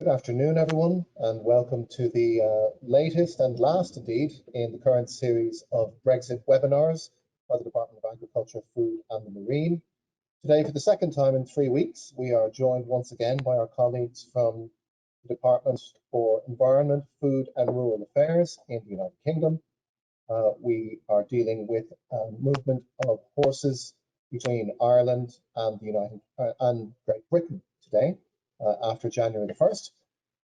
Good afternoon, everyone, and welcome to the latest and last, indeed, in the current series of Brexit webinars by the Department of Agriculture, Food and the Marine. Today, for the second time in 3 weeks, we are joined once again by our colleagues from the Department for Environment, Food and Rural Affairs in the United Kingdom. We are dealing with movement of horses between Ireland and Great Britain today, after January the 1st.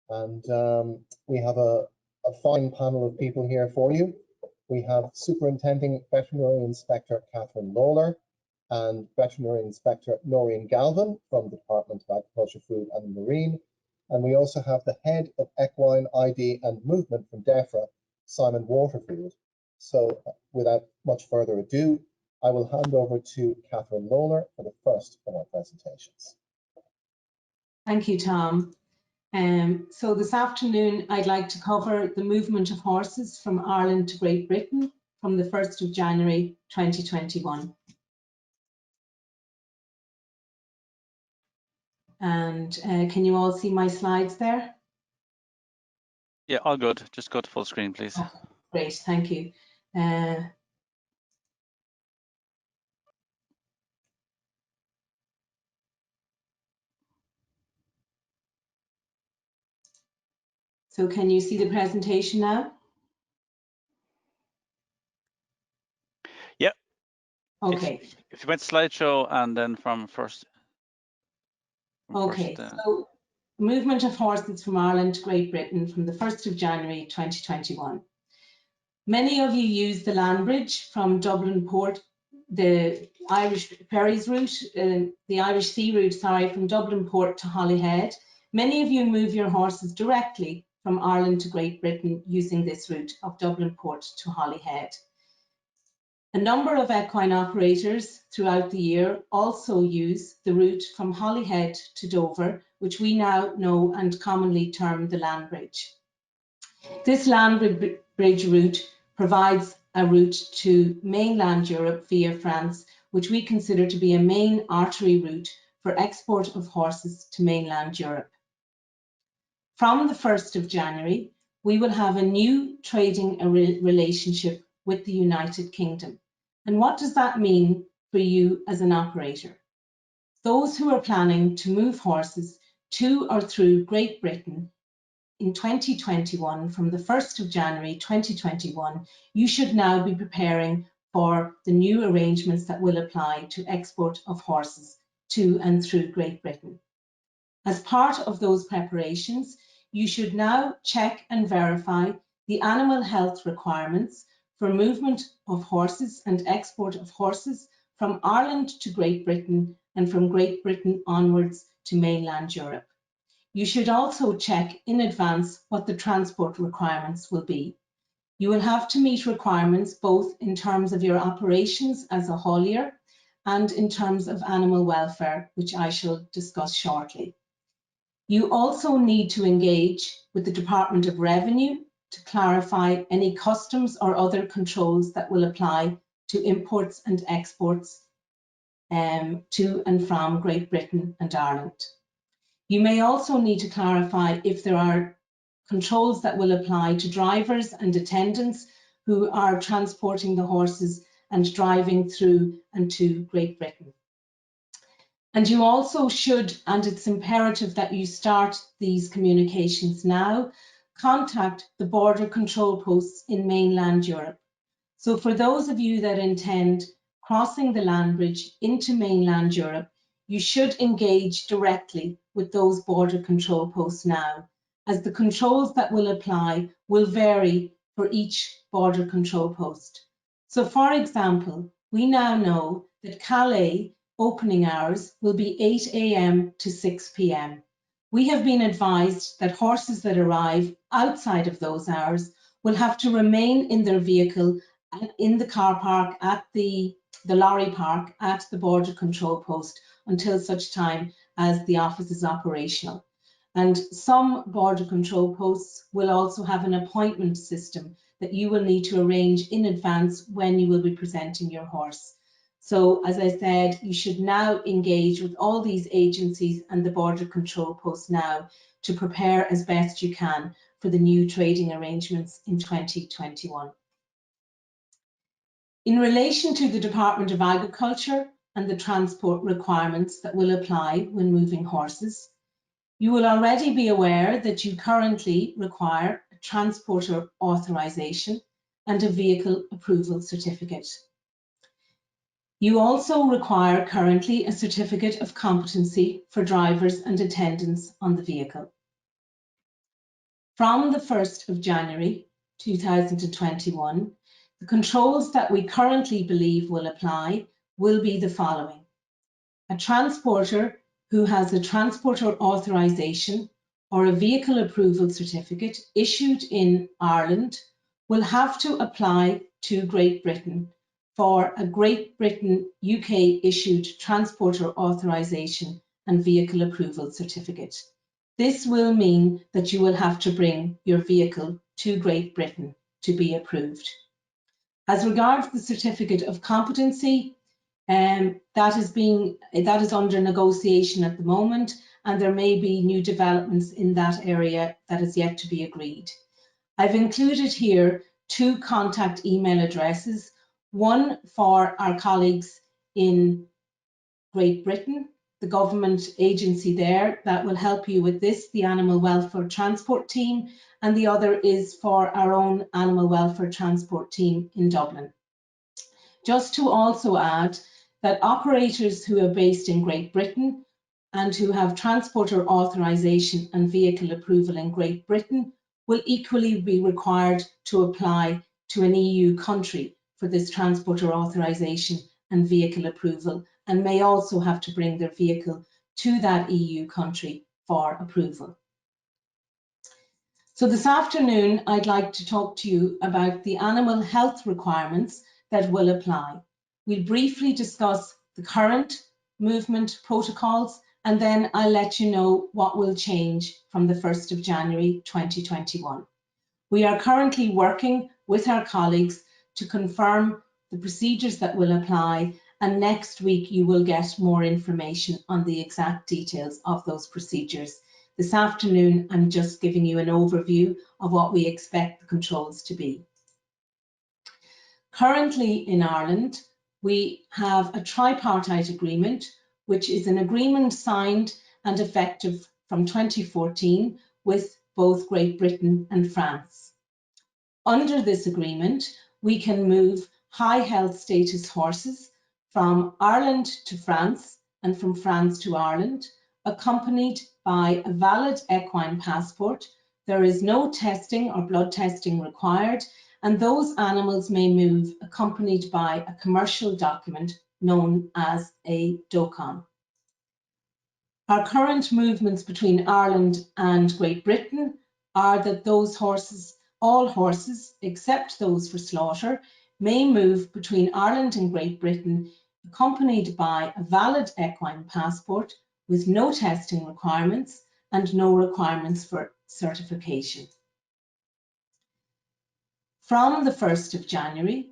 And we have a fine panel of people here for you. We have Superintending Veterinary Inspector Catherine Lawler and Veterinary Inspector Noreen Galvin from the Department of Agriculture, Food and Marine. And we also have the Head of Equine ID and Movement from DEFRA, Simon Waterfield. So without much further ado, I will hand over to Catherine Lawler for the first of our presentations. Thank you, Tom. So this afternoon, I'd like to cover the movement of horses from Ireland to Great Britain from the 1st of January 2021. And can you all see my slides there? Yeah, all good. Just go to full screen, please. Oh, great, thank you. So can you see the presentation now? Yeah. Okay. If you went slideshow and then from first. Okay, so movement of horses from Ireland to Great Britain from the 1st of January 2021. Many of you use the land bridge from Dublin Port, the Irish ferries route, the Irish sea route, sorry, from Dublin Port to Holyhead. Many of you move your horses directly from Ireland to Great Britain using this route of Dublin Port to Holyhead. A number of equine operators throughout the year also use the route from Holyhead to Dover, which we now know and commonly term the land bridge. This land bridge route provides a route to mainland Europe via France, which we consider to be a main artery route for export of horses to mainland Europe. From the 1st of January, we will have a new trading relationship with the United Kingdom. And what does that mean for you as an operator? Those who are planning to move horses to or through Great Britain in 2021, from the 1st of January 2021, you should now be preparing for the new arrangements that will apply to export of horses to and through Great Britain. As part of those preparations, you should now check and verify the animal health requirements for movement of horses and export of horses from Ireland to Great Britain and from Great Britain onwards to mainland Europe. You should also check in advance what the transport requirements will be. You will have to meet requirements both in terms of your operations as a haulier and in terms of animal welfare, which I shall discuss shortly. You also need to engage with the Department of Revenue to clarify any customs or other controls that will apply to imports and exports to and from Great Britain and Ireland. You may also need to clarify if there are controls that will apply to drivers and attendants who are transporting the horses and driving through and to Great Britain. And you also should, and it's imperative that you start these communications now, contact the border control posts in mainland Europe. So for those of you that intend crossing the land bridge into mainland Europe, you should engage directly with those border control posts now, as the controls that will apply will vary for each border control post. So for example, we now know that Calais opening hours will be 8 AM to 6 PM. We have been advised that horses that arrive outside of those hours will have to remain in their vehicle in the car park at the lorry park at the border control post until such time as the office is operational. And some border control posts will also have an appointment system that you will need to arrange in advance when you will be presenting your horse. So, as I said, you should now engage with all these agencies and the border control posts now to prepare as best you can for the new trading arrangements in 2021. In relation to the Department of Agriculture and the transport requirements that will apply when moving horses, you will already be aware that you currently require a transporter authorisation and a vehicle approval certificate. You also require currently a certificate of competency for drivers and attendants on the vehicle. From the 1st of January 2021, the controls that we currently believe will apply will be the following. A transporter who has a transporter authorisation or a vehicle approval certificate issued in Ireland will have to apply to Great Britain for a Great Britain UK issued transporter authorisation and vehicle approval certificate. This will mean that you will have to bring your vehicle to Great Britain to be approved. As regards the certificate of competency, that is under negotiation at the moment, and there may be new developments in that area that is yet to be agreed. I've included here 2 contact email addresses, one for our colleagues in Great Britain, the government agency there that will help you with this, the Animal Welfare Transport Team, and the other is for our own Animal Welfare Transport Team in Dublin. Just to also add that operators who are based in Great Britain and who have transporter authorisation and vehicle approval in Great Britain will equally be required to apply to an EU country for this transporter authorisation and vehicle approval, and may also have to bring their vehicle to that EU country for approval. So this afternoon, I'd like to talk to you about the animal health requirements that will apply. We'll briefly discuss the current movement protocols, and then I'll let you know what will change from the 1st of January 2021. We are currently working with our colleagues to confirm the procedures that will apply, and next week you will get more information on the exact details of those procedures. This afternoon, I'm just giving you an overview of what we expect the controls to be. Currently in Ireland, we have a tripartite agreement, which is an agreement signed and effective from 2014 with both Great Britain and France. Under this agreement, we can move high health status horses from Ireland to France and from France to Ireland, accompanied by a valid equine passport. There is no testing or blood testing required, and those animals may move accompanied by a commercial document known as a DOCON. Our current movements between Ireland and Great Britain are that those horses, all horses except those for slaughter, may move between Ireland and Great Britain accompanied by a valid equine passport with no testing requirements and no requirements for certification. From the 1st of January,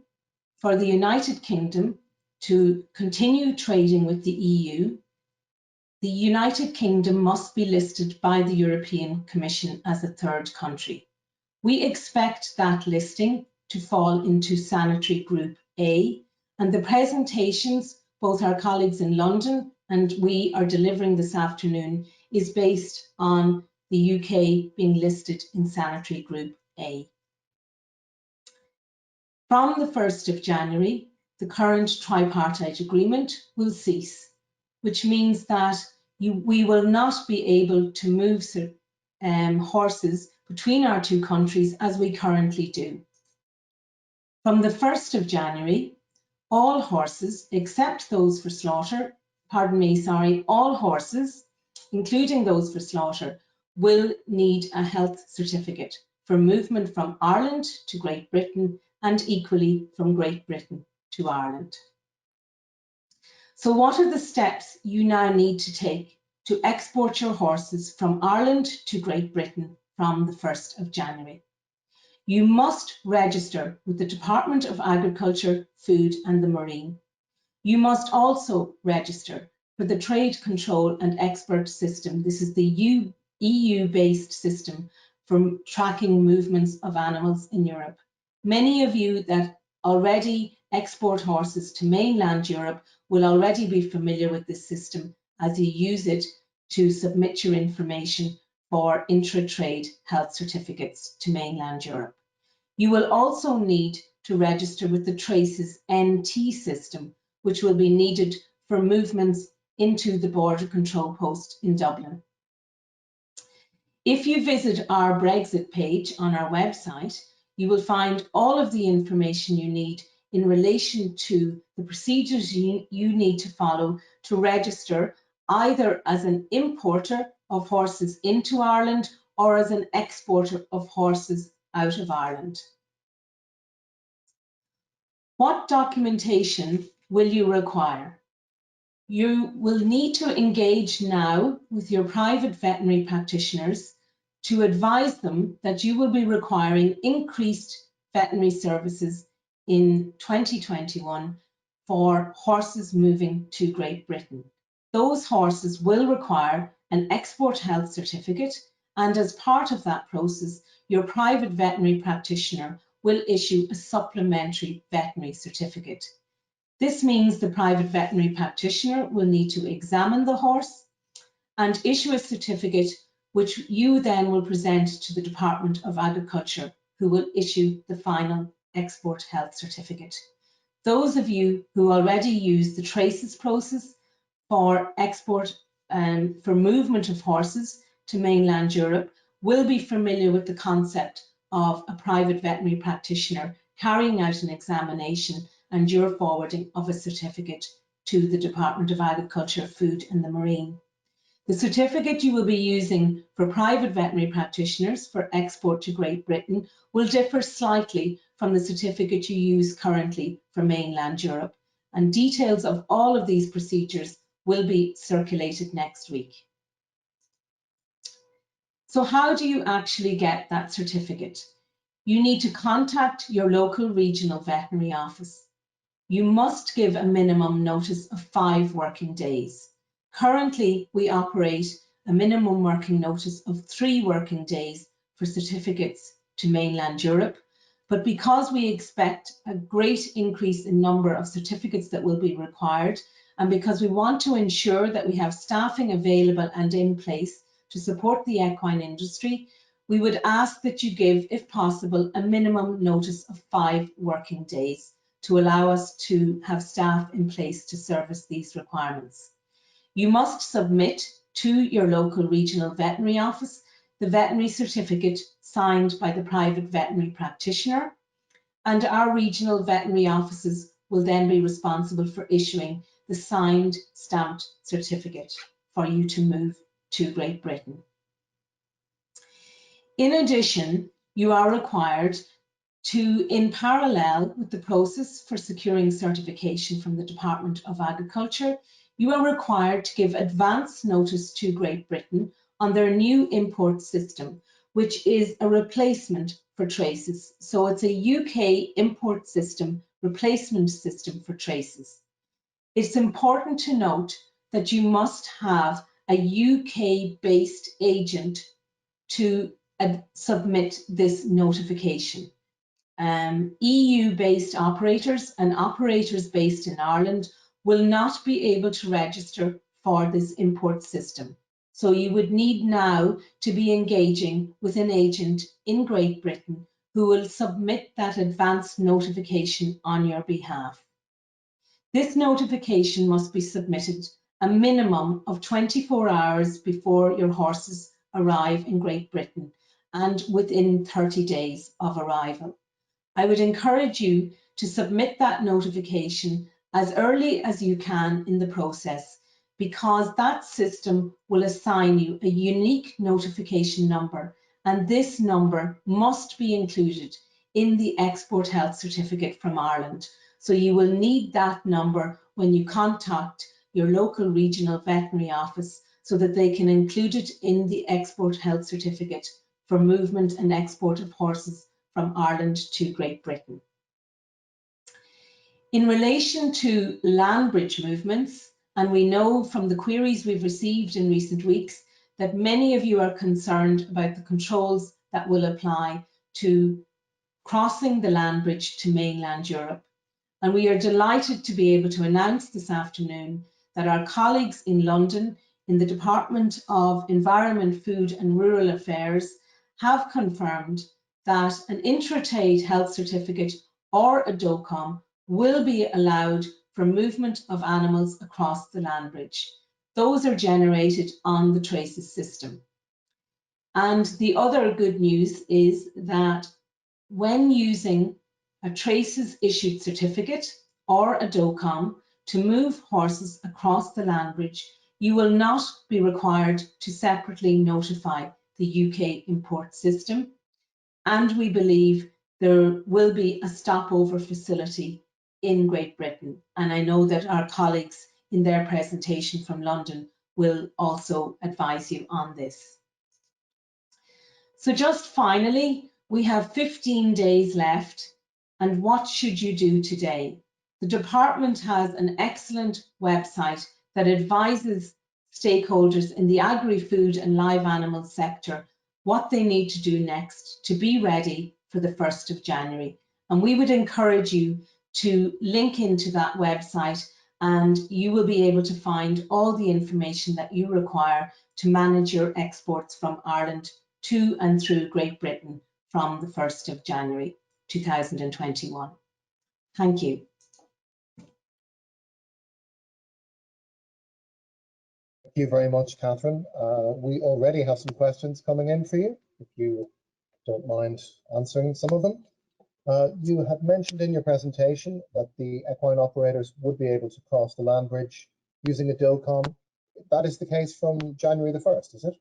for the United Kingdom to continue trading with the EU, the United Kingdom must be listed by the European Commission as a third country. We expect that listing to fall into Sanitary Group A, and the presentations, both our colleagues in London and we are delivering this afternoon, is based on the UK being listed in Sanitary Group A. From the 1st of January, the current tripartite agreement will cease, which means that we will not be able to move horses between our 2 countries as we currently do. From the 1st of January, all horses except those for slaughter, all horses, including those for slaughter, will need a health certificate for movement from Ireland to Great Britain and equally from Great Britain to Ireland. So what are the steps you now need to take to export your horses from Ireland to Great Britain from the 1st of January? You must register with the Department of Agriculture, Food and the Marine. You must also register for the Trade Control and Export System. This is the EU-based system for tracking movements of animals in Europe. Many of you that already export horses to mainland Europe will already be familiar with this system as you use it to submit your information for intra-trade health certificates to mainland Europe. You will also need to register with the Traces NT system, which will be needed for movements into the border control post in Dublin. If you visit our Brexit page on our website, you will find all of the information you need in relation to the procedures you need to follow to register either as an importer of horses into Ireland or as an exporter of horses out of Ireland. What documentation will you require? You will need to engage now with your private veterinary practitioners to advise them that you will be requiring increased veterinary services in 2021 for horses moving to Great Britain. Those horses will require an export health certificate, and as part of that process, your private veterinary practitioner will issue a supplementary veterinary certificate. This means the private veterinary practitioner will need to examine the horse and issue a certificate which you then will present to the Department of Agriculture, who will issue the final export health certificate. Those of you who already use the Traces process for export and for movement of horses to mainland Europe will be familiar with the concept of a private veterinary practitioner carrying out an examination and your forwarding of a certificate to the Department of Agriculture, Food and the Marine. The certificate you will be using for private veterinary practitioners for export to Great Britain will differ slightly from the certificate you use currently for mainland Europe, and details of all of these procedures will be circulated next week. So how do you actually get that certificate? You need to contact your local regional veterinary office. You must give a minimum notice of 5 working days. Currently, we operate a minimum working notice of 3 working days for certificates to mainland Europe, but because we expect a great increase in number of certificates that will be required, and because we want to ensure that we have staffing available and in place to support the equine industry, we would ask that you give, if possible, a minimum notice of 5 working days to allow us to have staff in place to service these requirements. You must submit to your local regional veterinary office the veterinary certificate signed by the private veterinary practitioner, and our regional veterinary offices will then be responsible for issuing the signed stamped certificate for you to move to Great Britain. In addition, you are required to, in parallel with the process for securing certification from the Department of Agriculture, you are required to give advance notice to Great Britain on their new import system, which is a replacement for Traces. So it's a UK import system, replacement system for Traces. It's important to note that you must have a UK-based agent to submit this notification. EU-based operators and operators based in Ireland will not be able to register for this import system. So you would need now to be engaging with an agent in Great Britain who will submit that advance notification on your behalf. This notification must be submitted a minimum of 24 hours before your horses arrive in Great Britain and within 30 days of arrival. I would encourage you to submit that notification as early as you can in the process, because that system will assign you a unique notification number, and this number must be included in the export health certificate from Ireland. So you will need that number when you contact your local regional veterinary office so that they can include it in the export health certificate for movement and export of horses from Ireland to Great Britain. In relation to land bridge movements, and we know from the queries we've received in recent weeks that many of you are concerned about the controls that will apply to crossing the land bridge to mainland Europe. And we are delighted to be able to announce this afternoon that our colleagues in London in the Department of Environment, Food and Rural Affairs have confirmed that an intra-trade health certificate or a DOCOM will be allowed for movement of animals across the land bridge. Those are generated on the Traces system. And the other good news is that when using a Traces issued certificate or a DOCOM to move horses across the land bridge, you will not be required to separately notify the UK import system. And we believe there will be a stopover facility in Great Britain. And I know that our colleagues in their presentation from London will also advise you on this. So just finally, we have 15 days left, and what should you do today? The department has an excellent website that advises stakeholders in the agri-food and live animal sector what they need to do next to be ready for the 1st of January. And we would encourage you to link into that website, and you will be able to find all the information that you require to manage your exports from Ireland to and through Great Britain from the 1st of January 2021. Thank you. Thank you very much, Catherine. We already have some questions coming in for you, if you don't mind answering some of them. You had mentioned in your presentation that the equine operators would be able to cross the land bridge using a DOCOM. That is the case from January the 1st, is it?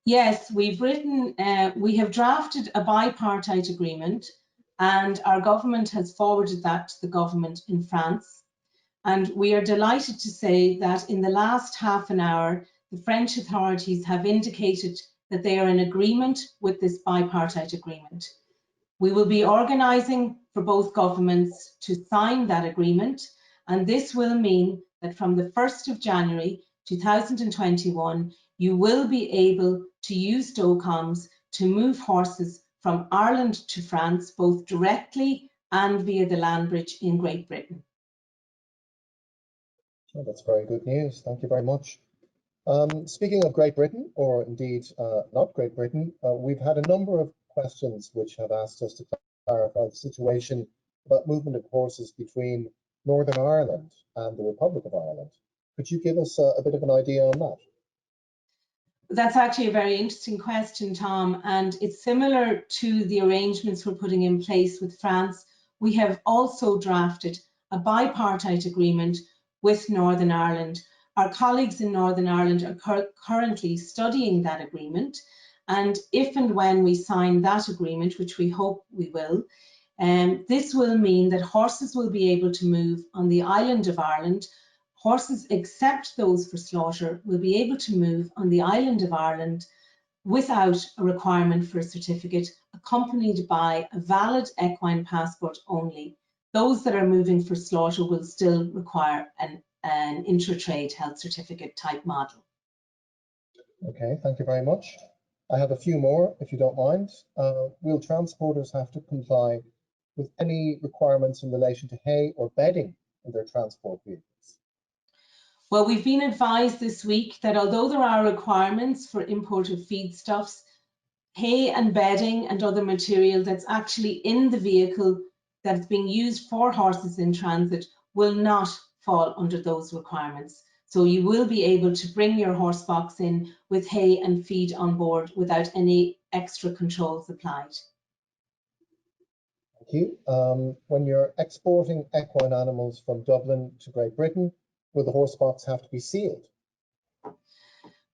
Yes, we have drafted a bipartite agreement, and our government has forwarded that to the government in France. And we are delighted to say that in the last half an hour, the French authorities have indicated that they are in agreement with this bipartite agreement. We will be organising for both governments to sign that agreement, and this will mean that from the 1st of January 2021, you will be able to use DOCOMs to move horses from Ireland to France, both directly and via the land bridge in Great Britain. Oh, that's very good news. Thank you very much. Speaking of Great Britain, or indeed not Great Britain, we've had a number of questions which have asked us to clarify the situation about movement of horses between Northern Ireland and the Republic of Ireland. Could you give us a bit of an idea on that? That's actually a very interesting question, Tom, and it's similar to the arrangements we're putting in place with France. We have also drafted a bipartite agreement with Northern Ireland. Our colleagues in Northern Ireland are currently studying that agreement, and if and when we sign that agreement, which we hope we will, this will mean that horses will be able to move on the island of Ireland. Horses, except those for slaughter, will be able to move on the island of Ireland without a requirement for a certificate, accompanied by a valid equine passport only. Those that are moving for slaughter will still require an intra-trade health certificate type model. Okay, thank you very much. I have a few more, if you don't mind. Will transporters have to comply with any requirements in relation to hay or bedding in their transport vehicles? Well, we've been advised this week that although there are requirements for imported feedstuffs, hay and bedding and other material that's actually in the vehicle that's being used for horses in transit will not fall under those requirements. So you will be able to bring your horse box in with hay and feed on board without any extra controls applied. Thank you. When you're exporting equine animals from Dublin to Great Britain, will the horse box have to be sealed?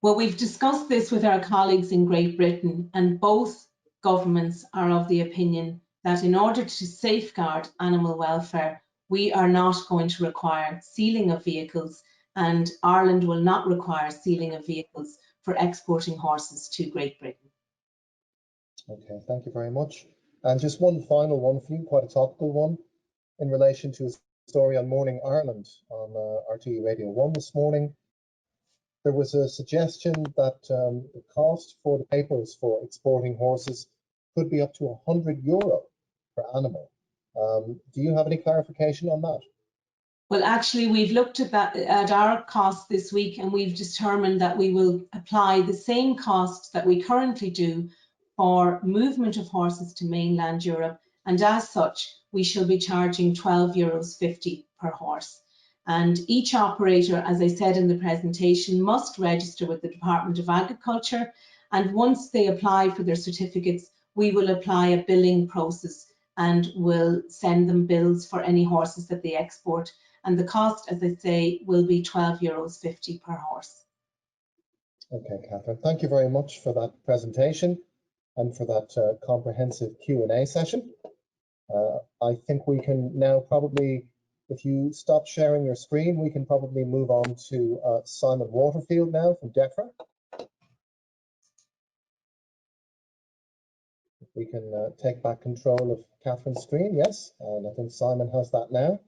Well, we've discussed this with our colleagues in Great Britain, and both governments are of the opinion that in order to safeguard animal welfare, we are not going to require sealing of vehicles, and Ireland will not require sealing of vehicles for exporting horses to Great Britain. Okay, thank you very much. And just one final one for you, quite a topical one, in relation to story on Morning Ireland on RTE Radio 1 this morning. There was a suggestion that the cost for the papers for exporting horses could be up to €100 per animal. Do you have any clarification on that? Well, actually, we've looked at that at our cost this week, and we've determined that we will apply the same cost that we currently do for movement of horses to mainland Europe, and as such, we shall be charging €12.50 per horse. And each operator, as I said in the presentation, must register with the Department of Agriculture, and once they apply for their certificates, we will apply a billing process and will send them bills for any horses that they export. And the cost, as I say, will be €12.50 per horse. Okay, Catherine, thank you very much for that presentation and for that comprehensive Q&A session. I think we can now probably, if you stop sharing your screen, we can probably move on to Simon Waterfield now from DEFRA. If we can take back control of Catherine's screen, yes, and I think Simon has that now.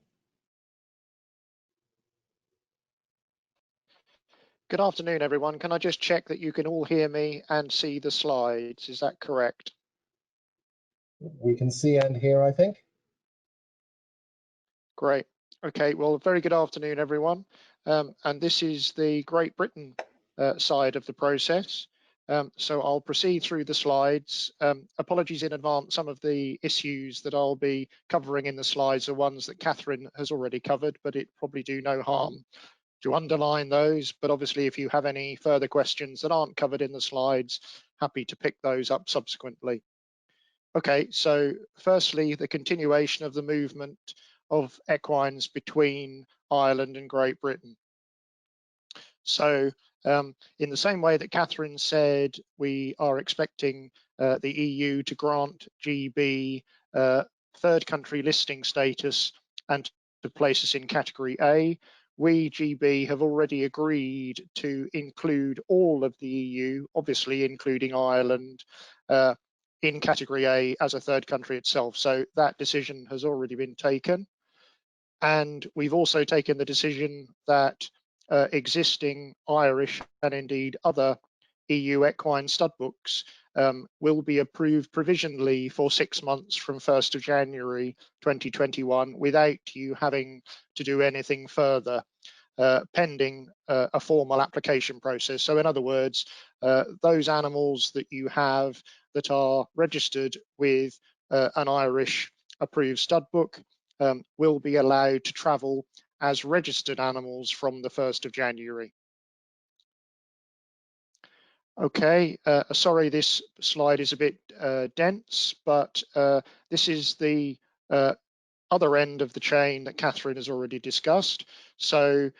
Good afternoon, everyone. Can I just check that you can all hear me and see the slides? Is that correct? We can see and hear, I think. Great. Okay, well, very good afternoon, everyone. And this is the Great Britain side of the process. So I'll proceed through the slides. Apologies in advance, some of the issues that I'll be covering in the slides are ones that Catherine has already covered, but it probably do no harm to underline those. But obviously, if you have any further questions that aren't covered in the slides, happy to pick those up subsequently. Okay, so firstly, the continuation of the movement of equines between Ireland and Great Britain. So in the same way that Catherine said, we are expecting the EU to grant GB third country listing status and to place us in category A. We, GB, have already agreed to include all of the EU, obviously including Ireland, in category A as a third country itself. So that decision has already been taken. And we've also taken the decision that existing Irish and indeed other EU equine stud books will be approved provisionally for 6 months from 1st of January 2021 without you having to do anything further pending a formal application process. So in other words, those animals that you have that are registered with an Irish approved stud book will be allowed to travel as registered animals from the 1st of January. Okay, sorry, this slide is a bit dense, but this is the other end of the chain that Catherine has already discussed. So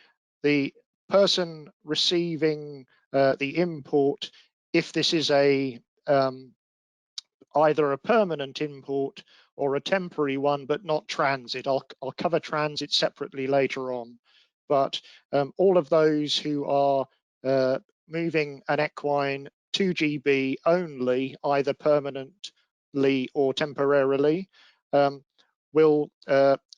the person receiving the import, if this is a either a permanent import or a temporary one, but not transit. I'll cover transit separately later on. But all of those who are moving an equine to GB only, either permanently or temporarily, will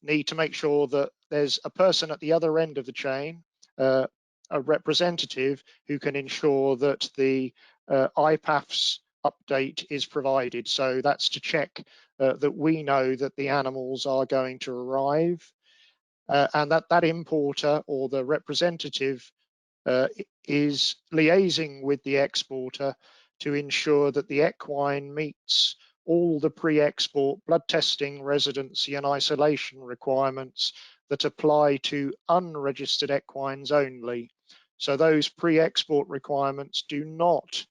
need to make sure that there's a person at the other end of the chain, a representative who can ensure that the IPAF's update is provided. So that's to check that we know that the animals are going to arrive and that importer or the representative is liaising with the exporter to ensure that the equine meets all the pre-export blood testing, residency and isolation requirements that apply to unregistered equines only. So those pre-export requirements do not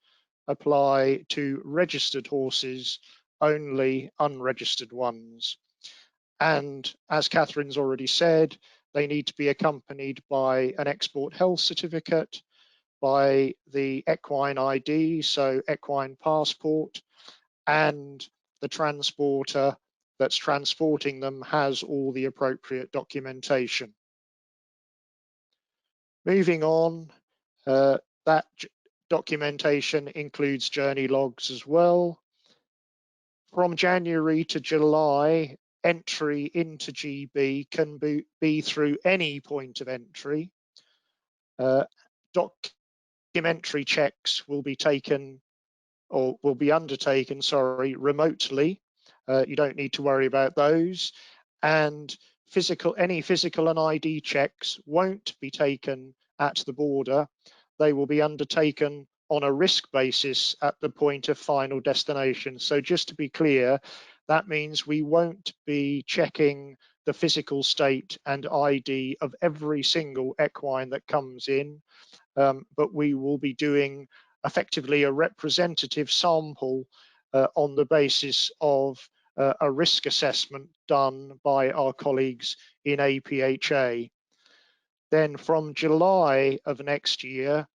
apply to registered horses, only unregistered ones. And as Catherine's already said, they need to be accompanied by an export health certificate, by the equine ID, so equine passport, and the transporter that's transporting them has all the appropriate documentation. Moving on, that documentation includes journey logs as well. From January to July, entry into GB can be through any point of entry. Documentary checks will be taken or will be undertaken, sorry, remotely. You don't need to worry about those. And any physical and ID checks won't be taken at the border. They will be undertaken on a risk basis at the point of final destination. So just to be clear, that means we won't be checking the physical state and ID of every single equine that comes in, but we will be doing effectively a representative sample on the basis of a risk assessment done by our colleagues in APHA. Then from July of next year,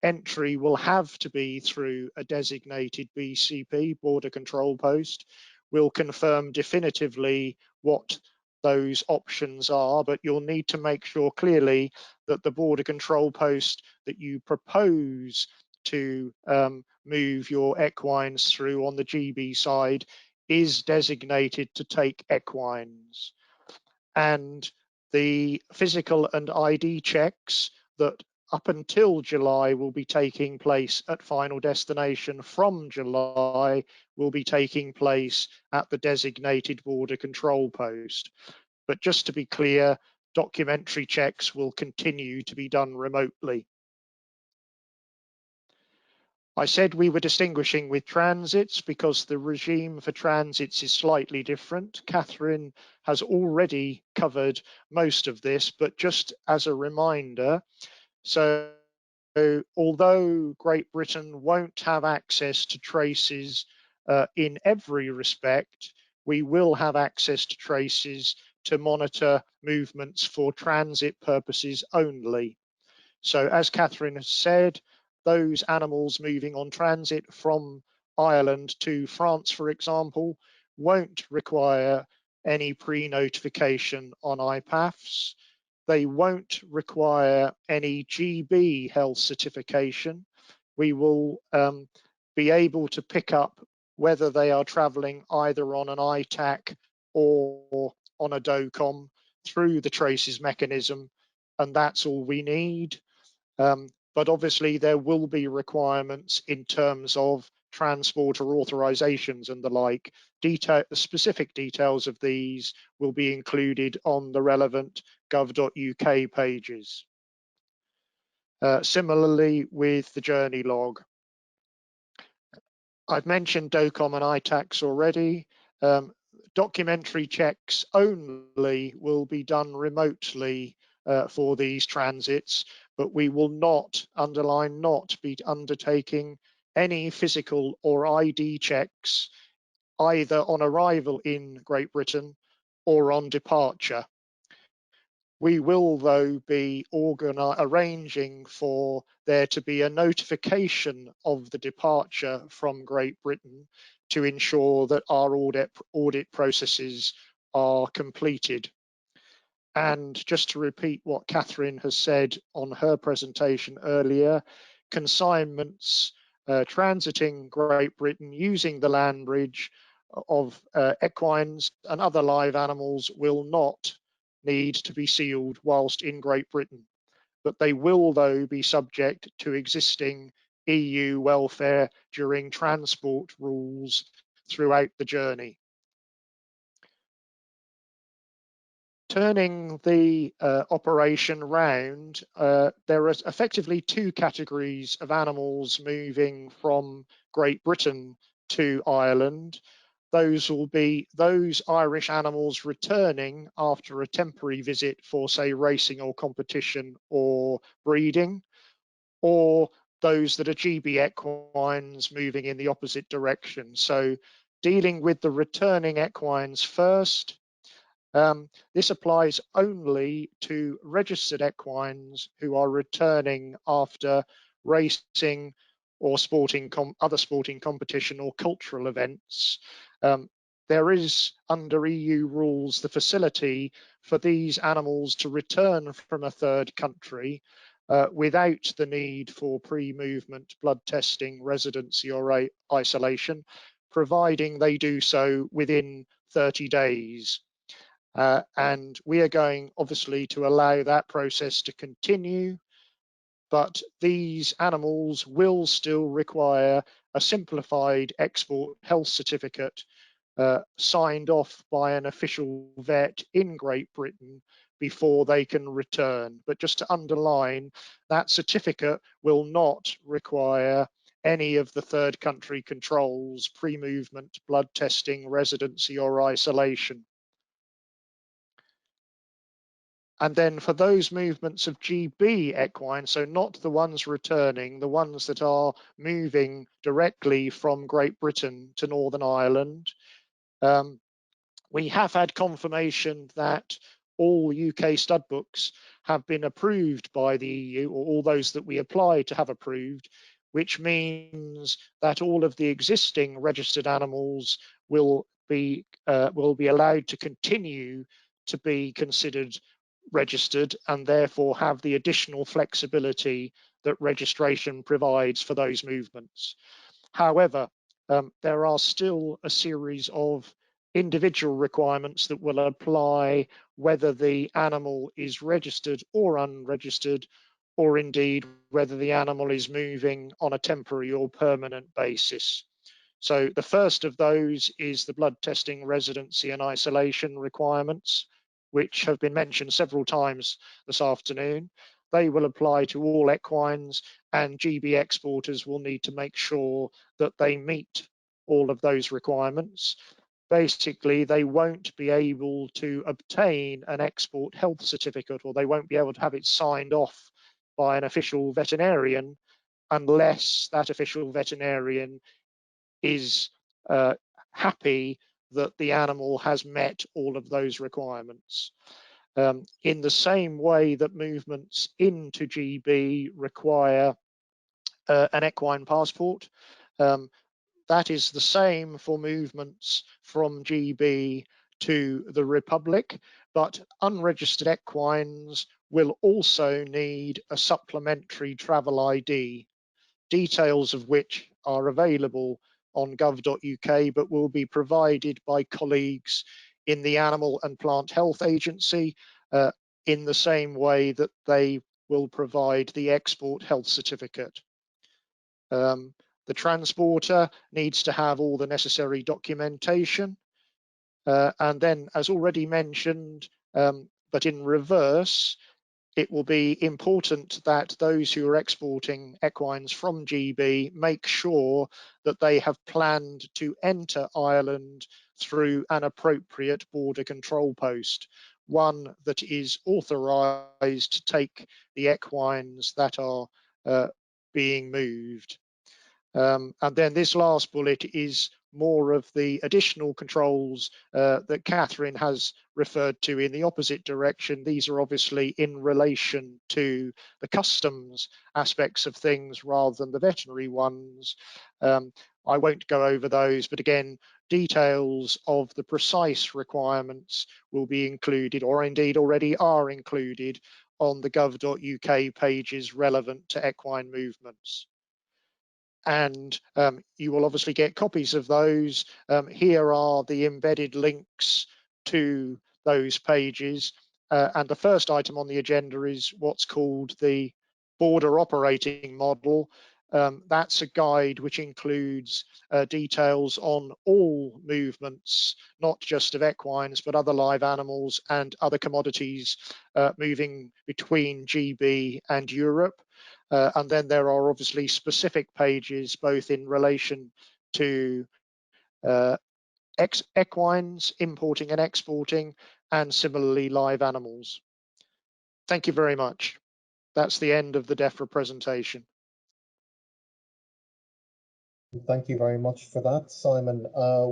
entry will have to be through a designated BCP, border control post. We'll confirm definitively what those options are, but you'll need to make sure clearly that the border control post that you propose to move your equines through on the GB side is designated to take equines. And the physical and ID checks that up until July will be taking place at final destination from July will be taking place at the designated border control post. But just to be clear, documentary checks will continue to be done remotely. I said we were distinguishing with transits because the regime for transits is slightly different. Catherine has already covered most of this, but just as a reminder, so although Great Britain won't have access to traces in every respect, we will have access to traces to monitor movements for transit purposes only. So as Catherine has said, those animals moving on transit from Ireland to France, for example, won't require any pre-notification on IPAFs. They won't require any GB health certification. We will be able to pick up whether they are travelling either on an ITAC or on a DOCOM through the traces mechanism, and that's all we need. But obviously there will be requirements in terms of transporter authorizations and the like. The specific details of these will be included on the relevant gov.uk pages. Similarly with the journey log. I've mentioned DOCOM and ITACs already. Documentary checks only will be done remotely for these transits, but we will not, underline not, be undertaking any physical or ID checks either on arrival in Great Britain or on departure. We will, though, be arranging for there to be a notification of the departure from Great Britain to ensure that our audit processes are completed. And just to repeat what Catherine has said on her presentation earlier, consignments transiting Great Britain using the land bridge of equines and other live animals will not need to be sealed whilst in Great Britain, but they will, though, be subject to existing EU welfare during transport rules throughout the journey. Turning the operation round, there are effectively two categories of animals moving from Great Britain to Ireland. Those will be those Irish animals returning after a temporary visit for, say, racing or competition or breeding, or those that are GB equines moving in the opposite direction. So dealing with the returning equines first, this applies only to registered equines who are returning after racing or other sporting competition or cultural events. There is, under EU rules, the facility for these animals to return from a third country without the need for pre-movement blood testing, residency or isolation, providing they do so within 30 days. And we are going obviously to allow that process to continue, but these animals will still require a simplified export health certificate signed off by an official vet in Great Britain before they can return. But just to underline, that certificate will not require any of the third country controls, pre-movement, blood testing, residency or isolation. And then for those movements of GB equine, so not the ones returning, the ones that are moving directly from Great Britain to Northern Ireland, we have had confirmation that all UK stud books have been approved by the EU, or all those that we apply to have approved, which means that all of the existing registered animals will be allowed to continue to be considered registered and therefore have the additional flexibility that registration provides for those movements. However, there are still a series of individual requirements that will apply whether the animal is registered or unregistered, or indeed whether the animal is moving on a temporary or permanent basis. So the first of those is the blood testing, residency and isolation requirements, which have been mentioned several times this afternoon. They will apply to all equines, and GB exporters will need to make sure that they meet all of those requirements. Basically, they won't be able to obtain an export health certificate, or they won't be able to have it signed off by an official veterinarian unless that official veterinarian is happy that the animal has met all of those requirements. In the same way that movements into GB require an equine passport, that is the same for movements from GB to the Republic, but unregistered equines will also need a supplementary travel ID, details of which are available on gov.uk, but will be provided by colleagues in the Animal and Plant Health Agency in the same way that they will provide the export health certificate. The transporter needs to have all the necessary documentation. And then, as already mentioned, but in reverse, it will be important that those who are exporting equines from GB make sure that they have planned to enter Ireland through an appropriate border control post, one that is authorised to take the equines that are being moved. And then this last bullet is more of the additional controls that Catherine has referred to in the opposite direction. These are obviously in relation to the customs aspects of things rather than the veterinary ones. I won't go over those, but again, details of the precise requirements will be included, or indeed already are included, on the gov.uk pages relevant to equine movements. And you will obviously get copies of those. Here are the embedded links to those pages. And the first item on the agenda is what's called the border operating model. That's a guide which includes details on all movements, not just of equines, but other live animals and other commodities moving between GB and Europe. And then there are obviously specific pages, both in relation to equines, importing and exporting, and similarly live animals. Thank you very much. That's the end of the DEFRA presentation. Thank you very much for that, Simon.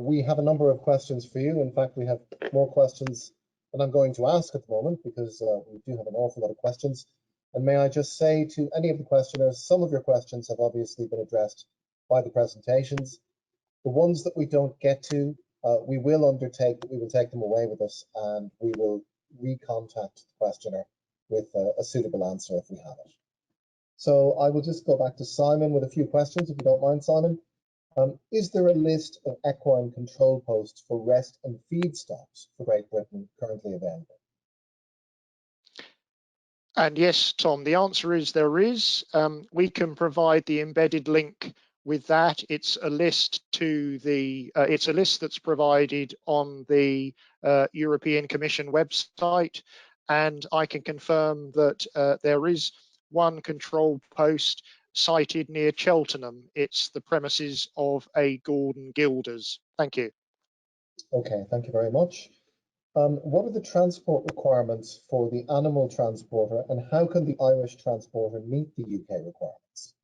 We have a number of questions for you. In fact, we have more questions than I'm going to ask at the moment, because we do have an awful lot of questions. And may I just say to any of the questioners, some of your questions have obviously been addressed by the presentations. The ones that we don't get to, we will undertake that we will take them away with us, and we will recontact the questioner with a suitable answer if we have it. So I will just go back to Simon with a few questions, if you don't mind, Simon. Is there a list of equine control posts for rest and feed stops for Great Britain currently available? And yes, Tom, the answer is there is. We can provide the embedded link with that. It's a list to the. It's a list that's provided on the European Commission website, and I can confirm that there is one control post sited near Cheltenham. It's the premises of a Gordon Gilders. Thank you. Okay, thank you very much. What are the transport requirements for the animal transporter, and how can the Irish transporter meet the UK requirements?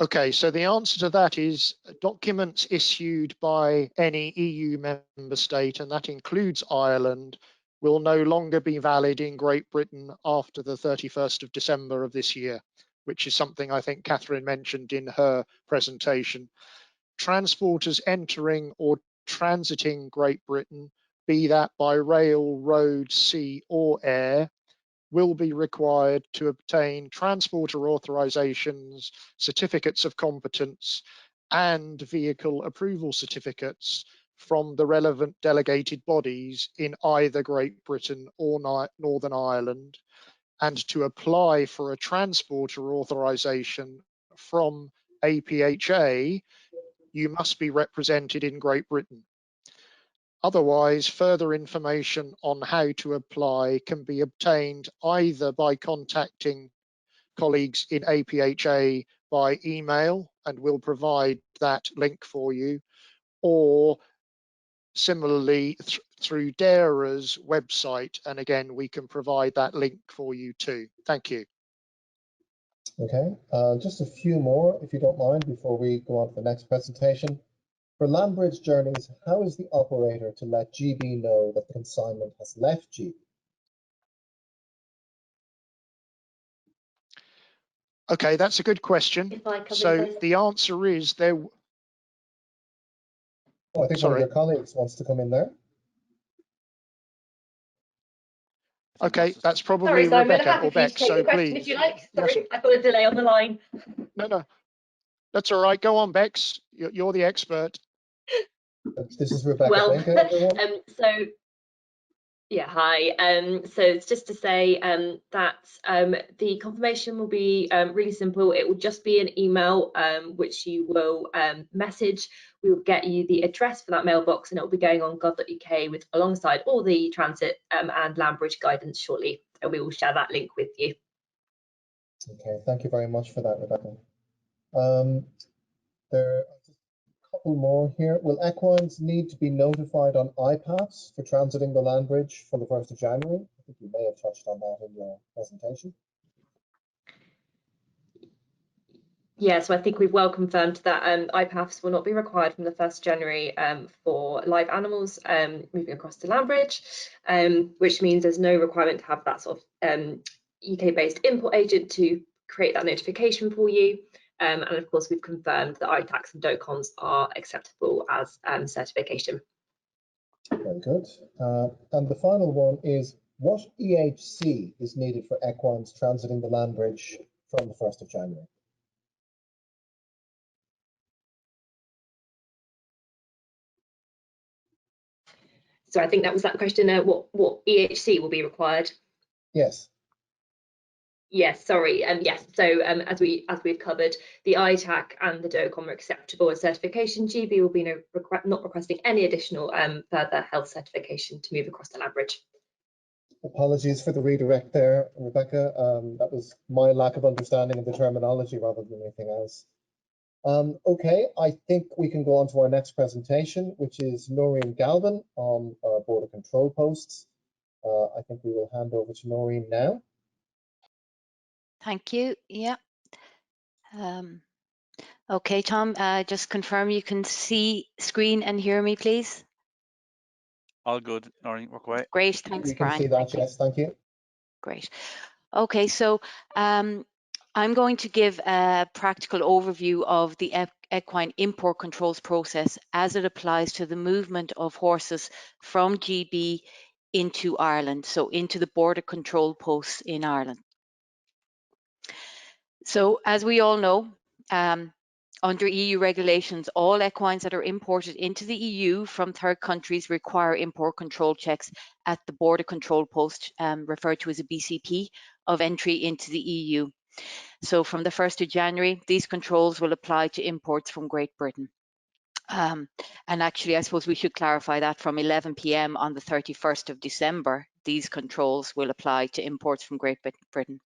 Okay, so the answer to that is documents issued by any EU member state, and that includes Ireland, will no longer be valid in Great Britain after the 31st of December of this year, which is something I think Catherine mentioned in her presentation. Transporters entering or transiting Great Britain, be that by rail, road, sea or air, will be required to obtain transporter authorisations, certificates of competence and vehicle approval certificates from the relevant delegated bodies in either Great Britain or Northern Ireland, and to apply for a transporter authorisation from APHA, you must be represented in Great Britain. Otherwise, further information on how to apply can be obtained either by contacting colleagues in APHA by email, and we'll provide that link for you, or similarly through DEFRA's website, and again, we can provide that link for you too. Thank you. Okay, just a few more, if you don't mind, before we go on to the next presentation. For land bridge journeys, how is the operator to let GB know that the consignment has left GB? Okay, that's a good question. So the answer is there. Oh, I think one of your colleagues wants to come in there. Okay, that's probably Rebecca or Beck, so please. If you like. Sorry, Yes. I've got a delay on the line. No, that's all right. Go on, Bex. You're the expert. This is Rebecca. Well, everyone. so yeah, hi. So it's just to say that the confirmation will be really simple. It will just be an email which you will message. We will get you the address for that mailbox, and it will be going on gov.uk with alongside all the transit and land bridge guidance shortly. And we will share that link with you. Okay, thank you very much for that, Rebecca. There are just a couple more here. Will equines need to be notified on iPaths for transiting the land bridge from the 1st of January? I think you may have touched on that in your presentation. Yeah, so I think we've well confirmed that iPaths will not be required from the 1st of January for live animals moving across the land bridge, which means there's no requirement to have that sort of UK-based import agent to create that notification for you. And of course, we've confirmed that ITACs and DOCONs are acceptable as certification. Very good. And the final one is, what EHC is needed for equines transiting the land bridge from the 1st of January? So I think that was that question. What EHC will be required? Yes. Yes, sorry. Yes. So as we've covered, the ITAC and the DOCON are acceptable as certification. GB will be not requesting any additional further health certification to move across the land bridge. Apologies for the redirect there, Rebecca. That was my lack of understanding of the terminology rather than anything else. Okay, I think we can go on to our next presentation, which is Noreen Galvin on border control posts. I think we will hand over to Noreen now. Thank you. Yeah. Okay, Tom, just confirm you can see screen and hear me, please. All good, Noreen, work away. Great, thanks, We can Brian. see that, yes, thank you. Great. Okay, so I'm going to give a practical overview of the equine import controls process as it applies to the movement of horses from GB into Ireland, so into the border control posts in Ireland. So as we all know, Under EU regulations, all equines that are imported into the EU from third countries require import control checks at the border control post, referred to as a BCP, of entry into the EU. So from the 1st of January, these controls will apply to imports from Great Britain. And actually, I suppose we should clarify that from 11 p.m. on the 31st of December, these controls will apply to imports from Great Britain.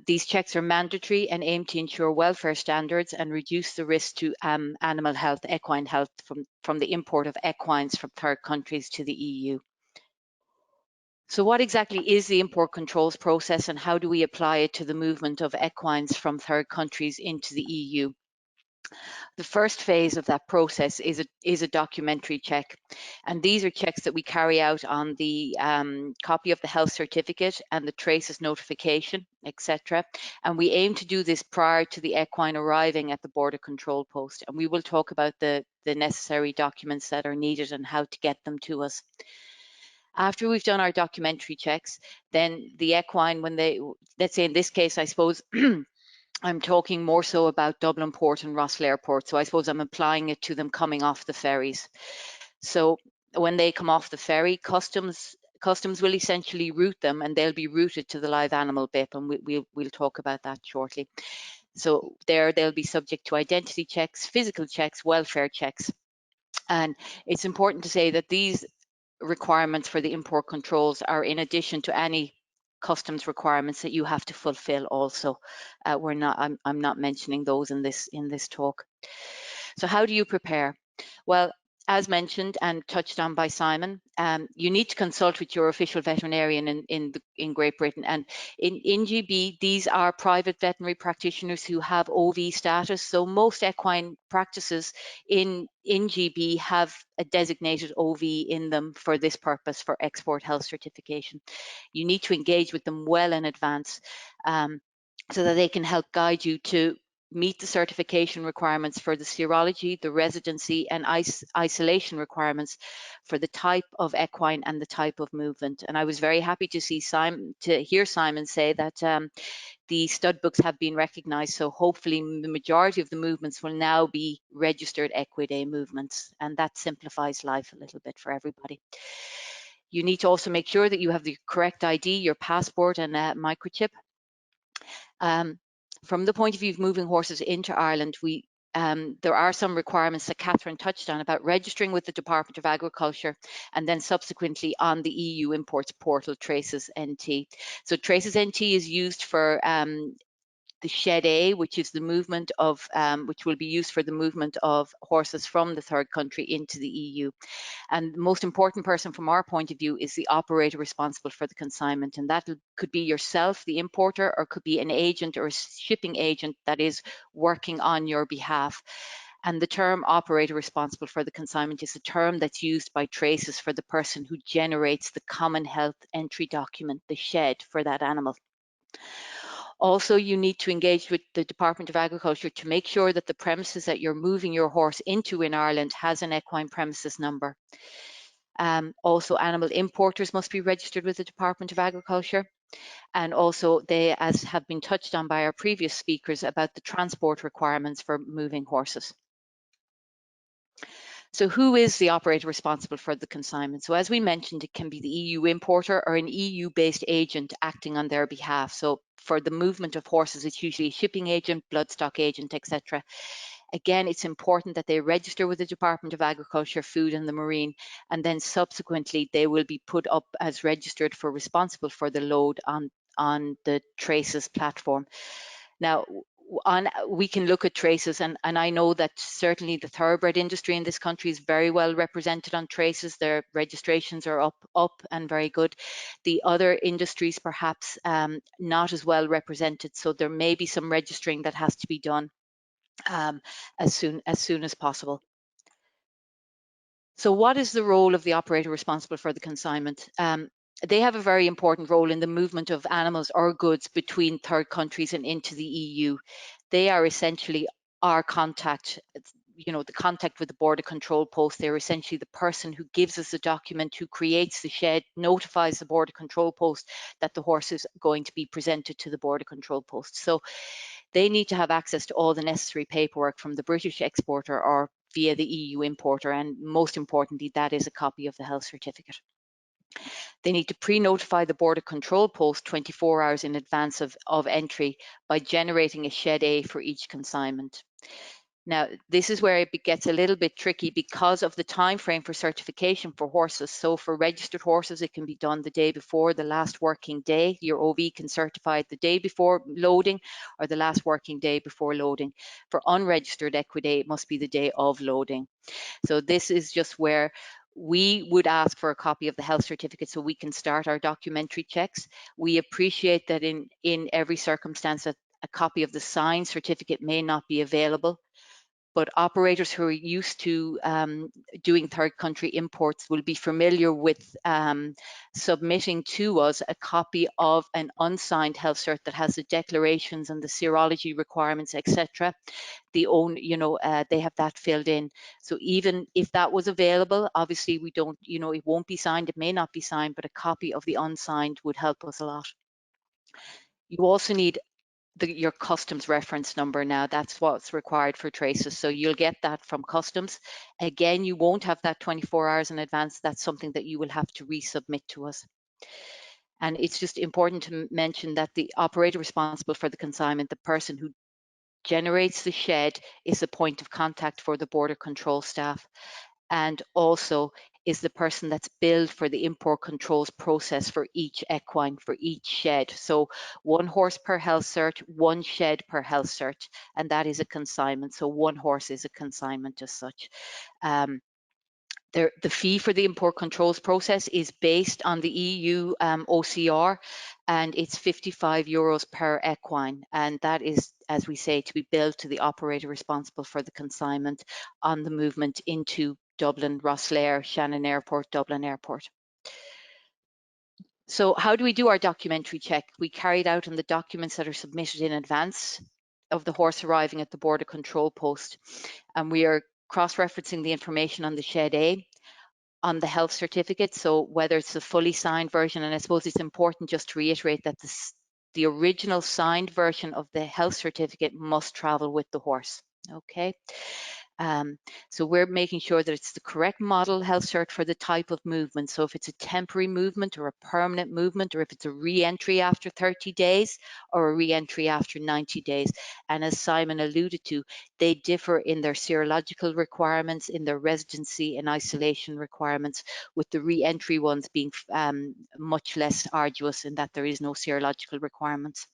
These checks are mandatory and aim to ensure welfare standards and reduce the risk to animal health, equine health, from the import of equines from third countries to the EU. So what exactly is the import controls process, and how do we apply it to the movement of equines from third countries into the EU? The first phase of that process is a documentary check. And these are checks that we carry out on the copy of the health certificate and the traces notification, etc. And we aim to do this prior to the equine arriving at the border control post. And we will talk about the necessary documents that are needed and how to get them to us. After we've done our documentary checks, then the equine, when they, let's say in this case, I suppose, I'm talking more so about Dublin Port and Rossall Airport. So I suppose I'm applying it to them coming off the ferries. So when they come off the ferry, customs will essentially route them, and they'll be routed to the live animal BIP, and we'll talk about that shortly. So there they'll be subject to identity checks, physical checks, welfare checks. And it's important to say that these requirements for the import controls are in addition to any customs requirements that you have to fulfill also. I'm not mentioning those in this talk. So how do you prepare? Well, as mentioned and touched on by Simon, you need to consult with your official veterinarian in Great Britain. And in GB, these are private veterinary practitioners who have OV status. So most equine practices in GB have a designated OV in them for this purpose, for export health certification. You need to engage with them well in advance so that they can help guide you to meet the certification requirements for the serology, the residency and isolation requirements for the type of equine and the type of movement. And I was very happy to hear Simon say that the stud books have been recognised. So hopefully the majority of the movements will now be registered Equidae movements, and that simplifies life a little bit for everybody. You need to also make sure that you have the correct ID, your passport and microchip. From the point of view of moving horses into Ireland, there are some requirements that Catherine touched on about registering with the Department of Agriculture and then subsequently on the EU imports portal Traces NT. So Traces NT is used for the Shed A, which is the movement of, which will be used for the movement of horses from the third country into the EU. And the most important person from our point of view is the operator responsible for the consignment. And that could be yourself, the importer, or could be an agent or a shipping agent that is working on your behalf. And the term operator responsible for the consignment is a term that's used by Traces for the person who generates the common health entry document, the shed for that animal. Also, you need to engage with the Department of Agriculture to make sure that the premises that you're moving your horse into in Ireland has an equine premises number. Also, animal importers must be registered with the Department of Agriculture. And also they, as have been touched on by our previous speakers, about the transport requirements for moving horses. So who is the operator responsible for the consignment? So as we mentioned, it can be the EU importer or an EU-based agent acting on their behalf. So for the movement of horses, it's usually a shipping agent, bloodstock agent, etc. Again, it's important that they register with the Department of Agriculture, Food and the Marine, and then subsequently they will be put up as registered for responsible for the load on the Traces platform. Now, we can look at Traces, and I know that certainly the thoroughbred industry in this country is very well represented on Traces. Their registrations are up and very good. The other industries perhaps not as well represented, so there may be some registering that has to be done as soon as possible. So what is the role of the operator responsible for the consignment? They have a very important role in the movement of animals or goods between third countries and into the EU. They are essentially our contact, the contact with the border control post. They're essentially the person who gives us the document, who creates the shed, notifies the border control post that the horse is going to be presented to the border control post. So they need to have access to all the necessary paperwork from the British exporter or via the EU importer, and most importantly, that is a copy of the health certificate. They need to pre-notify the border control post 24 hours in advance of entry by generating a Shed A for each consignment. Now, this is where it gets a little bit tricky because of the time frame for certification for horses. So for registered horses, it can be done the day before the last working day. Your OV can certify it the day before loading or the last working day before loading. For unregistered equidae, it must be the day of loading. So this is just where we would ask for a copy of the health certificate so we can start our documentary checks. We appreciate that in every circumstance that a copy of the signed certificate may not be available, but operators who are used to doing third country imports will be familiar with submitting to us a copy of an unsigned health cert that has the declarations and the serology requirements, etc. They have that filled in. So even if that was available, obviously we don't, it won't be signed, it may not be signed, but a copy of the unsigned would help us a lot. You also need your customs reference number. Now that's what's required for traces, so you'll get that from customs. Again, you won't have that 24 hours in advance. That's something that you will have to resubmit to us. And it's just important to mention that the operator responsible for the consignment, the person who generates the shed, is the point of contact for the border control staff, and also is the person that's billed for the import controls process for each equine, for each shed. So 1 horse per health cert, 1 shed per health cert, and that is a consignment. So 1 horse is a consignment as such. The fee for the import controls process is based on the EU OCR, and it's €55 per equine, and that is, as we say, to be billed to the operator responsible for the consignment on the movement into Dublin, Rosslare, Shannon Airport, Dublin Airport. So how do we do our documentary check? We carry it out on the documents that are submitted in advance of the horse arriving at the border control post, and we are cross-referencing the information on the Shed A, on the health certificate, so whether it's the fully signed version, and I suppose it's important just to reiterate that the original signed version of the health certificate must travel with the horse. Okay. So we're making sure that it's the correct model health cert for the type of movement. So if it's a temporary movement or a permanent movement, or if it's a re-entry after 30 days or a re-entry after 90 days. And as Simon alluded to, they differ in their serological requirements, in their residency and isolation requirements, with the re-entry ones being much less arduous in that there is no serological requirements.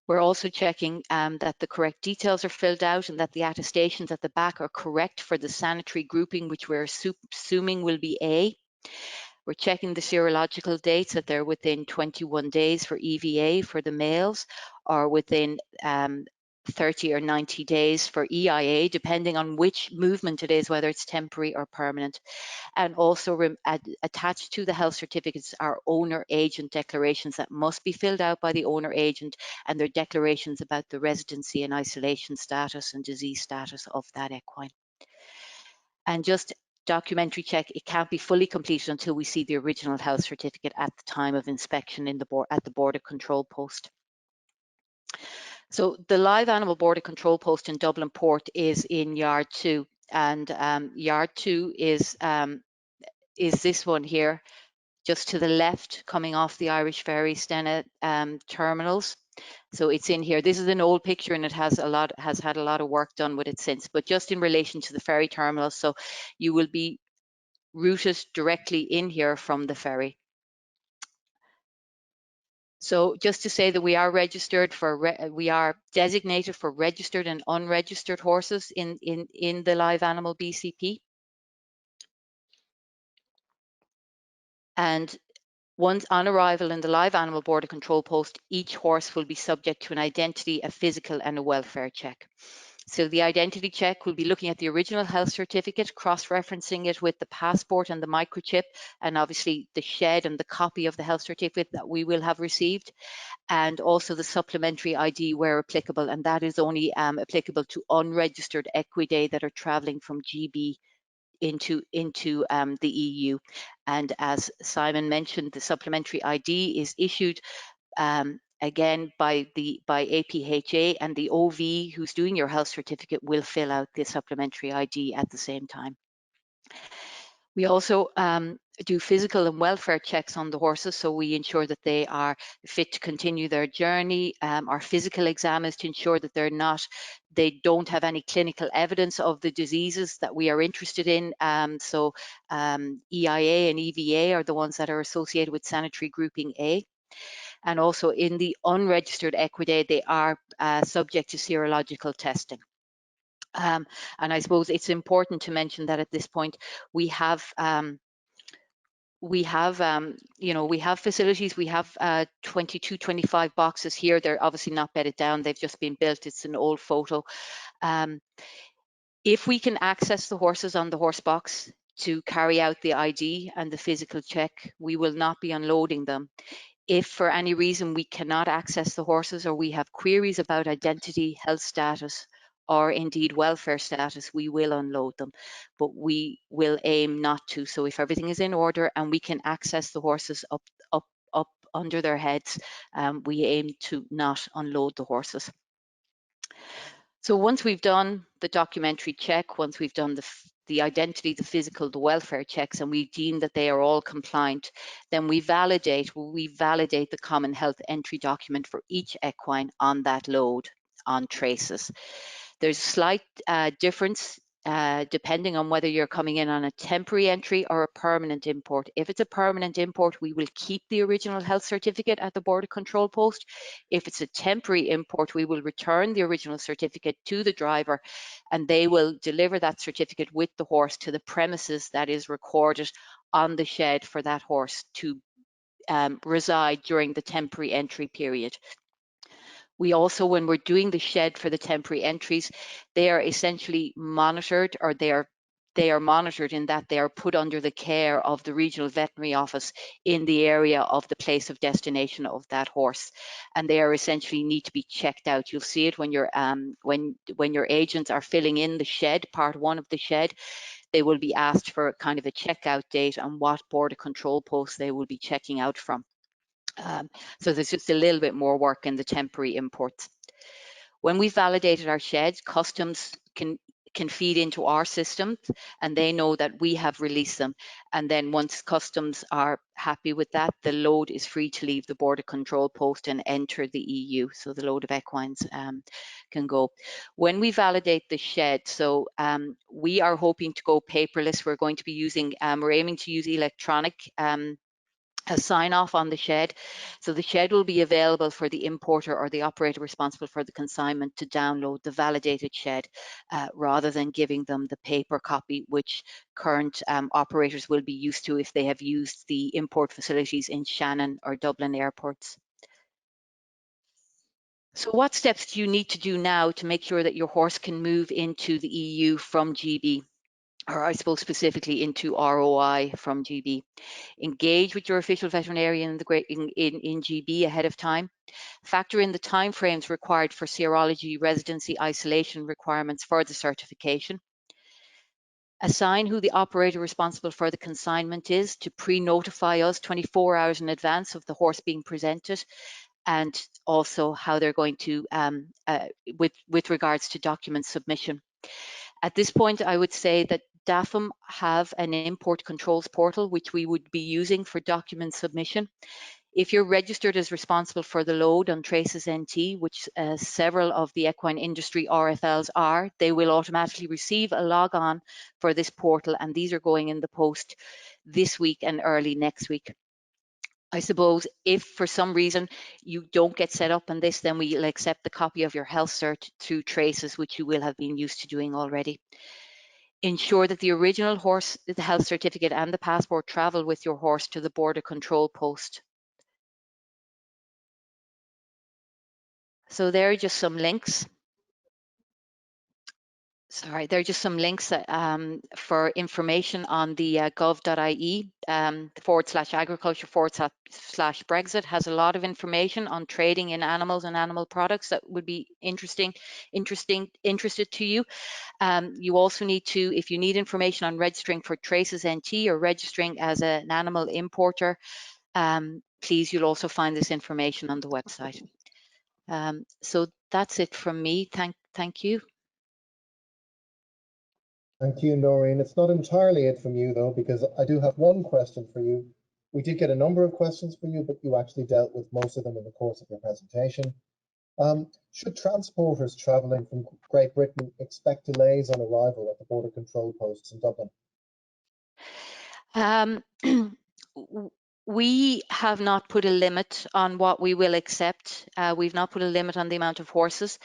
We're also checking that the correct details are filled out and that the attestations at the back are correct for the sanitary grouping, which we're assuming will be A. We're checking the serological dates, that they're within 21 days for EVA for the males, or within 30 or 90 days for EIA, depending on which movement it is, whether it's temporary or permanent. And also attached to the health certificates are owner agent declarations that must be filled out by the owner agent, and their declarations about the residency and isolation status and disease status of that equine. And just documentary check, it can't be fully completed until we see the original health certificate at the time of inspection at the border control post. So the live animal border control post in Dublin Port is in Yard 2, and Yard 2 is this one here, just to the left, coming off the Irish Ferry Stena terminals. So it's in here. This is an old picture, and it has had a lot of work done with it since, but just in relation to the ferry terminal. So you will be routed directly in here from the ferry. So just to say that we are registered for, we are designated for registered and unregistered horses in the live animal BCP. And once on arrival in the live animal border control post, each horse will be subject to an identity, a physical and a welfare check. So the identity check will be looking at the original health certificate, cross-referencing it with the passport and the microchip, and obviously the shed and the copy of the health certificate that we will have received, and also the supplementary ID where applicable, and that is only applicable to unregistered equidae that are travelling from GB into the EU. And as Simon mentioned, the supplementary ID is issued again by APHA, and the OV who's doing your health certificate will fill out the supplementary ID at the same time. We also do physical and welfare checks on the horses, so we ensure that they are fit to continue their journey. Our physical exam is to ensure that they don't have any clinical evidence of the diseases that we are interested in. EIA and EVA are the ones that are associated with sanitary grouping A. And also in the unregistered equidae, they are subject to serological testing. And I suppose it's important to mention that at this point we have facilities. We have 22, 25 boxes here. They're obviously not bedded down. They've just been built. It's an old photo. If we can access the horses on the horse box to carry out the ID and the physical check, we will not be unloading them. If for any reason we cannot access the horses, or we have queries about identity, health status, or indeed welfare status, we will unload them, but we will aim not to. So if everything is in order and we can access the horses up under their heads, we aim to not unload the horses. So once we've done the documentary check, once we've done the identity, the physical, the welfare checks, and we deem that they are all compliant, then we validate the common health entry document for each equine on that load on traces. There's a slight difference depending on whether you're coming in on a temporary entry or a permanent import. If it's a permanent import, we will keep the original health certificate at the border control post. If it's a temporary import, we will return the original certificate to the driver, and they will deliver that certificate with the horse to the premises that is recorded on the shed for that horse to reside during the temporary entry period. We also, when we're doing the shed for the temporary entries, they are essentially monitored, or they are monitored in that they are put under the care of the regional veterinary office in the area of the place of destination of that horse, and they are essentially need to be checked out. You'll see it when your agents are filling in the shed, part one of the shed. They will be asked for kind of a checkout date and what border control post they will be checking out from. So there's just a little bit more work in the temporary imports. When we validated our sheds, customs can feed into our systems, and they know that we have released them. And then once customs are happy with that, the load is free to leave the border control post and enter the EU. So the load of equines can go. When we validate the shed, so we are hoping to go paperless. We're going to be using, we're aiming to use electronic a sign off on the shed. So the shed will be available for the importer or the operator responsible for the consignment to download the validated shed rather than giving them the paper copy, which current operators will be used to if they have used the import facilities in Shannon or Dublin airports. So what steps do you need to do now to make sure that your horse can move into the EU from GB? Or I suppose specifically into ROI from GB. Engage with your official veterinarian in GB ahead of time. Factor in the timeframes required for serology, residency, isolation requirements for the certification. Assign who the operator responsible for the consignment is to pre-notify us 24 hours in advance of the horse being presented, and also how they're going to, with regards to document submission. At this point, I would say that DAFM have an import controls portal, which we would be using for document submission. If you're registered as responsible for the load on Traces NT, which several of the equine industry RFLs are, they will automatically receive a log on for this portal, and these are going in the post this week and early next week. I suppose if for some reason you don't get set up on this, then we'll accept the copy of your health cert through Traces, which you will have been used to doing already. Ensure that the original horse, the health certificate and the passport travel with your horse to the border control post. So there are just some links. Sorry, there are just some links for information on the gov.ie /agriculture/Brexit has a lot of information on trading in animals and animal products that would be interested to you. You also need to, if you need information on registering for Traces NT or registering as an animal importer, please, you'll also find this information on the website. So that's it from me. Thank you. Thank you, Noreen. It's not entirely it from you, though, because I do have one question for you. We did get a number of questions for you, but you actually dealt with most of them in the course of your presentation. Should transporters travelling from Great Britain expect delays on arrival at the border control posts in Dublin? We have not put a limit on what we will accept. We've not put a limit on the amount of horses.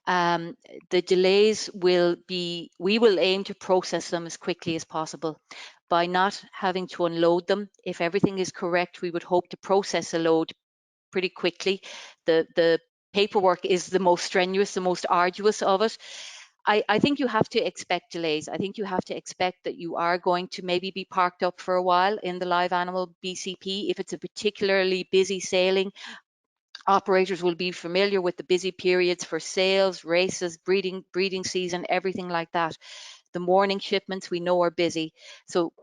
The delays will be, we will aim to process them as quickly as possible by not having to unload them. If everything is correct, we would hope to process a load pretty quickly. The paperwork is the most strenuous, the most arduous of it. I think you have to expect delays. I think you have to expect that you are going to maybe be parked up for a while in the live animal BCP. If it's a particularly busy sailing, operators will be familiar with the busy periods for sales, races, breeding season, everything like that. The morning shipments we know are busy. So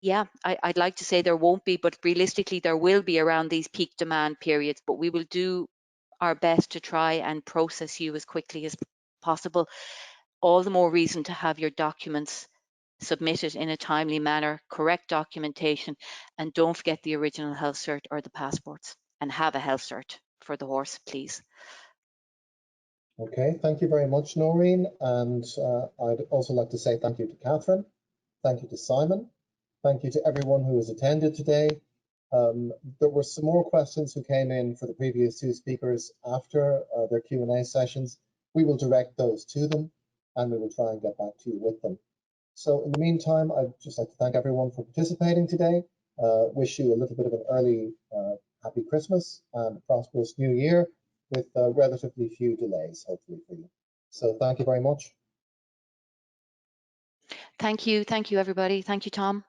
yeah, I'd like to say there won't be, but realistically there will be around these peak demand periods, but we will do our best to try and process you as quickly as possible. All the more reason to have your documents submitted in a timely manner, correct documentation, and don't forget the original health cert or the passports, and have a health cert for the horse, please. Okay, thank you very much, Noreen. And I'd also like to say thank you to Catherine, thank you to Simon, thank you to everyone who has attended today. There were some more questions who came in for the previous two speakers after their Q&A sessions. We will direct those to them and we will try and get back to you with them. So in the meantime, I'd just like to thank everyone for participating today. Wish you a little bit of an early happy Christmas and a prosperous new year with relatively few delays, hopefully, for you. So thank you very much. Thank you everybody. Thank you, Tom.